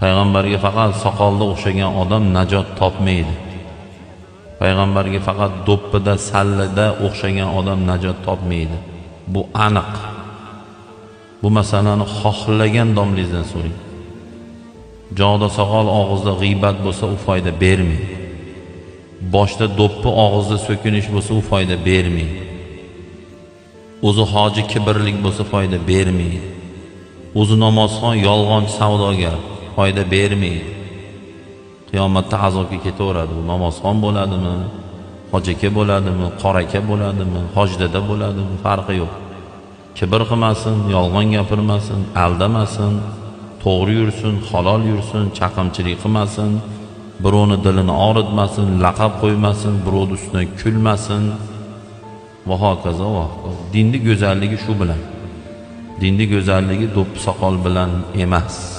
payg'ambarga faqat soqolda o'xshagan odam najot topmaydi. Payg'ambarga faqat do'ppida, sallida o'xshagan odam najot topmaydi. Bu aniq. Bu masalani xohlagan domlangizdan so'rang. Jog'da soqol, og'izda g'iybat bo'lsa, u foyda bermaydi. Boshda do'ppi, og'izda so'kinish bo'lsa, u foyda bermaydi. O'zi hoji kibrlik bo'lsa, foyda bermaydi. O'zi namozxon, yolg'onchi savdogar, foyda bermaydi. Qiyomatda azobga ketaveradi. U namozxon bo'ladimi, hoji aka bo'ladimi, qora aka bo'ladimi, hojdada bo'ladimi, farqi yo'q. Kibr qilmasin, yolg'on gapirmasin, aldamasin, to'g'ri yursin, halol yursin, chaqimchilik qilmasin, birovni dilini og'ritmasin, laqab qo'ymasin, birovning ustidan kulmasin va hokazo va hokazo. Dinning go'zalligi shu bilan. Dinning go'zalligi do'ppi soqol bilan emas.